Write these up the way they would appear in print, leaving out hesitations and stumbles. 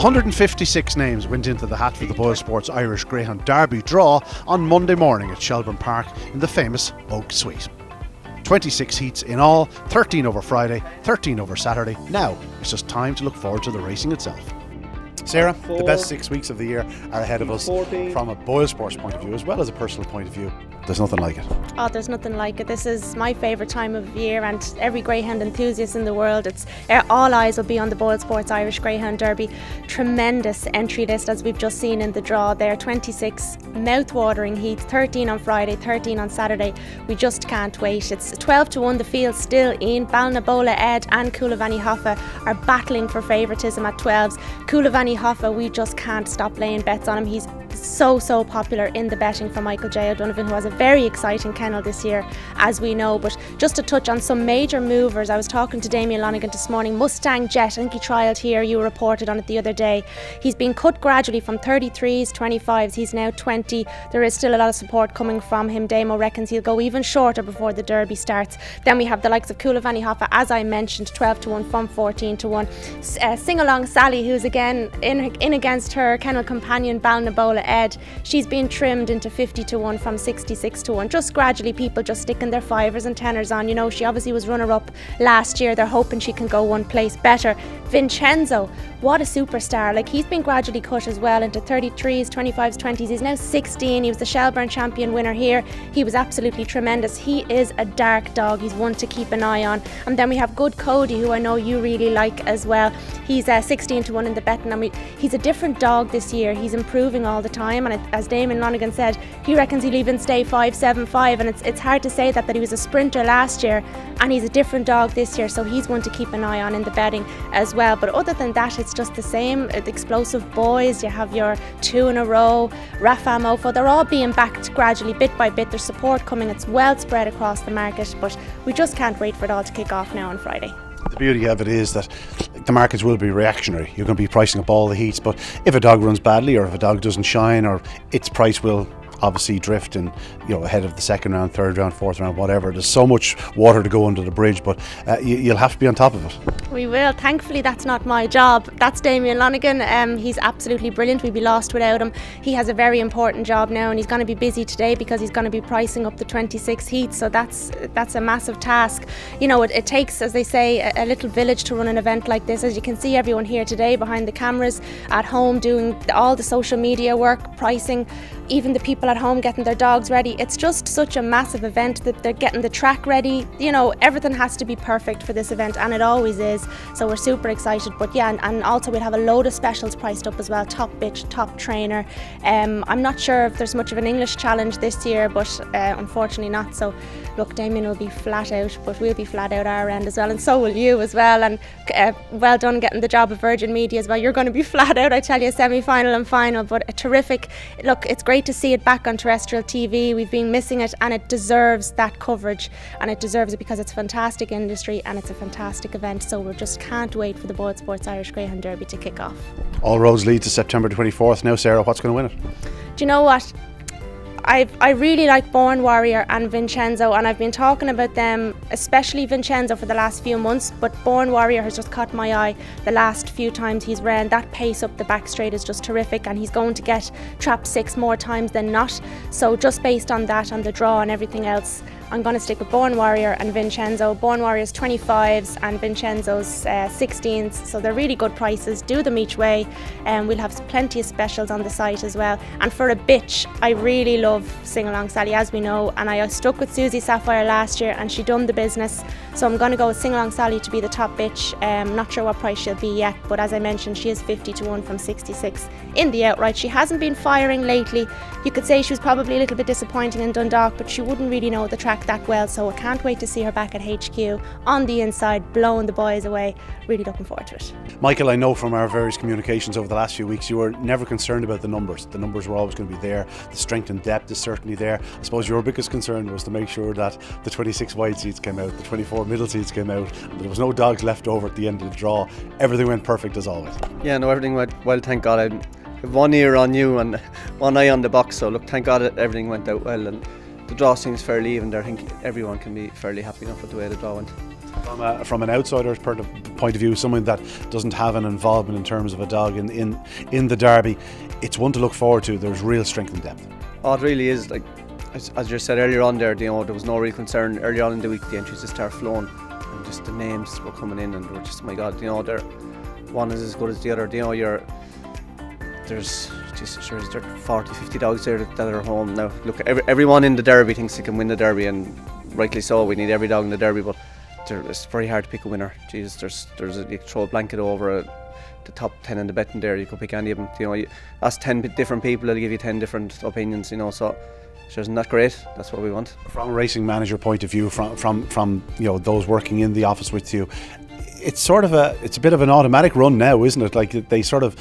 156 names went into the hat for the BoyleSports Irish Greyhound Derby draw on Monday morning at Shelbourne Park in the famous Oak Suite. 26 heats in all, 13 over Friday, 13 over Saturday. Now it's just time to look forward to the racing itself. Sarah, the best 6 weeks of the year are ahead of us from a BoyleSports point of view as well as a personal point of view. There's nothing like it. Oh, there's nothing like it. This is my favourite time of year, and every greyhound enthusiast in the world, all eyes will be on the BoyleSports Irish Greyhound Derby. Tremendous entry list, as we've just seen in the draw there. 26 mouth-watering heats, 13 on Friday, 13 on Saturday. We just can't wait. It's 12 to 1 the field still in. Balnabola Ed and Coolavani Hoffa are battling for favouritism at 12s. Coolavani Hoffa, we just can't stop laying bets on him. He's so popular in the betting for Michael J. O'Donovan, who has a very exciting kennel this year, as we know. But just to touch on some major movers, I was talking to Damien Lonigan this morning. Mustang Jet, I think he trialled here, you reported on it the other day. He's been cut gradually from 33s, 25s, he's now 20. There is still a lot of support coming from him. Damo reckons he'll go even shorter before the Derby starts. Then we have the likes of Coolavani Hoffa, as I mentioned, 12 to 1 from 14 to 1. Singalong Sally, who's again in against her kennel companion Balnabola Ed. She's been trimmed into 50 to 1 from 66 to 1. Just gradually people just sticking their fivers and tenors on. You know, she obviously was runner-up last year. They're hoping she can go one place better. Vincenzo, what a superstar. Like, he's been gradually cut as well into 33s, 25s, 20s. He's now 16. He was the Shelbourne champion winner here. He was absolutely tremendous. He is a dark dog. He's one to keep an eye on. And then we have good CODY, who I know you really like as well. He's 16 to 1 in the betting. And he's a different dog this year. He's improving all the time. And as Damon Lonigan said, he reckons he'll even stay 5'7", 5". And it's hard to say that he was a sprinter last year. And he's a different dog this year. So he's one to keep an eye on in the betting as well. But other than that, it's just the same. The explosive boys, you have your 2 in a row, Rafa Mofo, they're all being backed gradually, bit by bit. There's support coming, it's well spread across the market, but we just can't wait for it all to kick off now on Friday. The beauty of it is that the markets will be reactionary. You're going to be pricing up all the heats, but if a dog runs badly or if a dog doesn't shine, or its price will obviously drift and, you know, ahead of the second round, third round, fourth round, whatever. There's so much water to go under the bridge, but you'll have to be on top of it. We will. Thankfully, that's not my job. That's Damien Lonigan. He's absolutely brilliant. We'd be lost without him. He has a very important job now, and he's going to be busy today because he's going to be pricing up the 26 heats. So that's a massive task. You know, it takes, as they say, a little village to run an event like this. As you can see, everyone here today behind the cameras, at home, doing all the social media work, pricing, even the people at home getting their dogs ready. It's just such a massive event that they're getting the track ready. You know, everything has to be perfect for this event, and it always is. So we're super excited. But yeah, and also we'll have a load of specials priced up as well. Top bitch, top trainer. I'm not sure if there's much of an English challenge this year, but unfortunately not. So look, Damien will be flat out, but we'll be flat out our end as well, and so will you as well. And well done getting the job of Virgin Media as well. You're going to be flat out, I tell you, semi-final and final. But a terrific, look, it's great to see it back on terrestrial TV. We've been missing it, and it deserves that coverage, and it deserves it because it's a fantastic industry and it's a fantastic event. So we just can't wait for the BoyleSports Irish Greyhound Derby to kick off. All roads lead to September 24th. Now, Sarah, what's going to win it? Do you know what? I really like Born Warrior and Vincenzo, and I've been talking about them, especially Vincenzo, for the last few months, but Born Warrior has just caught my eye the last few times he's ran. That pace up the back straight is just terrific, and he's going to get trap 6 more times than not. So just based on that, on the draw and everything else, I'm going to stick with Born Warrior and Vincenzo. Born Warrior's 25s and Vincenzo's 16s, so they're really good prices. Do them each way, and we'll have plenty of specials on the site as well. And for a bitch, I really love Singalong Sally, as we know, and I stuck with Susie Sapphire last year and she done the business. So I'm going to go with Singalong Sally to be the top bitch. Not sure what price she'll be yet, but as I mentioned, she is 50 to 1 from 66 in the outright. She hasn't been firing lately. You could say she was probably a little bit disappointing in Dundalk, but she wouldn't really know the track that well, so I can't wait to see her back at HQ on the inside, blowing the boys away. Really looking forward to it. Michael, I know from our various communications over the last few weeks, you were never concerned about the numbers. The numbers were always going to be there. The strength and depth is certainly there. I suppose your biggest concern was to make sure that the 26 wide seats came out, the 24 middle seats came out, and there was no dogs left over at the end of the draw. Everything went perfect as always. Yeah, no, everything went well, thank God. I have one ear on you and one eye on the box, so look, thank God everything went out well, and the draw seems fairly even there. I think everyone can be fairly happy enough with the way the draw went. From an outsider's point of view, someone that doesn't have an involvement in terms of a dog in the Derby, it's one to look forward to. There's real strength and depth. Oh, it really is. Like as you said earlier on there, there was no real concern earlier on in the week. The entries just started flowing, and just the names were coming in, and they were just, my God, they're one is as good as the other. There's 40, 50 dogs there that are home now. Look, everyone in the Derby thinks they can win the Derby, and rightly so. We need every dog in the Derby, but it's very hard to pick a winner. Jesus, you throw a blanket over the top 10 in the betting there, you could pick any of them. You ask 10 different people, they'll give you 10 different opinions. So isn't that great? That's what we want. From a racing manager point of view, from those working in the office with you, it's a bit of an automatic run now, isn't it? Like they sort of,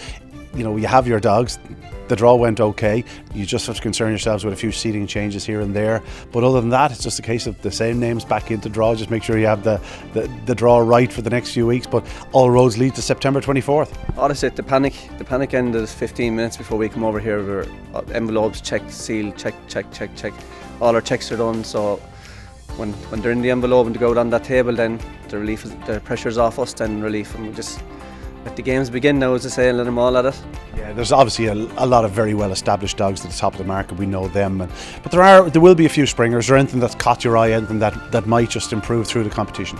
you have your dogs. The draw went okay. You just have to concern yourselves with a few seating changes here and there. But other than that, it's just a case of the same names back into draw. Just make sure you have the draw right for the next few weeks. But all roads lead to September 24th. Honestly, the panic ended 15 minutes before we come over here. We're envelopes checked, sealed, check. All our checks are done. So when they're in the envelope and they go down that table, then the pressure's off us. Then relief, and we just let the games begin now, as I say, and let them all at it. Yeah, there's obviously a lot of very well established dogs at the top of the market. We know them, but there will be a few springers, or anything that's caught your eye, anything that might just improve through the competition.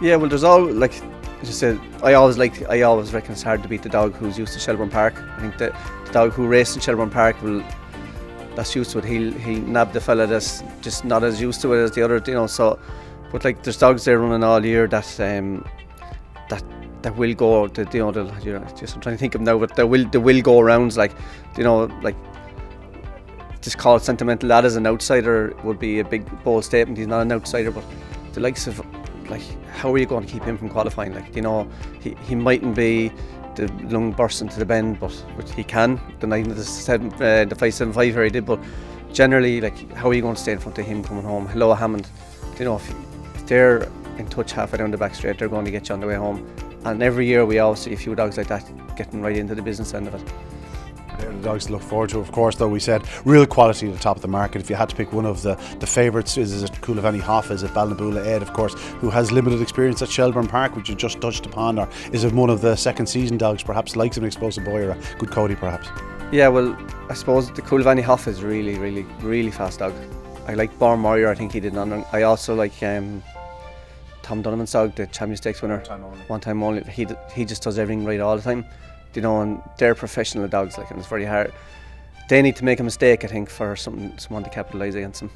Yeah, well, there's all, like I just said, I always reckon it's hard to beat the dog who's used to Shelbourne Park. I think the dog who raced in Shelbourne Park that's used to it. He'll nab the fella that's just not as used to it as the other. So, but like there's dogs there running all year that will go. I'm trying to think of them now, but they will go rounds. Like just call it sentimental. That as an outsider would be a big bold statement. He's not an outsider, but the likes of, like, how are you going to keep him from qualifying? Like, he mightn't be the lung burst into the bend, but he can. The night of the 575 here he did, but generally, like, how are you going to stay in front of him coming home? Hello, Hammond. If they're in touch halfway down the back straight, they're going to get you on the way home. And every year we always see a few dogs like that getting right into the business end of it. They're the dogs to look forward to. Of course, though, we said real quality at the top of the market. If you had to pick one of the favourites, is it Coolavani Hoffa, is it Balnabula Ed, of course, who has limited experience at Shelbourne Park, which you just touched upon, or is it one of the second season dogs, perhaps likes of an Explosive Boy or a good CODY perhaps? Yeah, well, I suppose the Coolavani Hoffa is really, really, really fast dog. I like Born Warrior, I think he did on. I also like Tom Donovan's dog, the Champion Stakes winner. One time only. He just does everything right all the time. And they're professional dogs, like, and it's very hard. They need to make a mistake, I think, for someone to capitalise against them.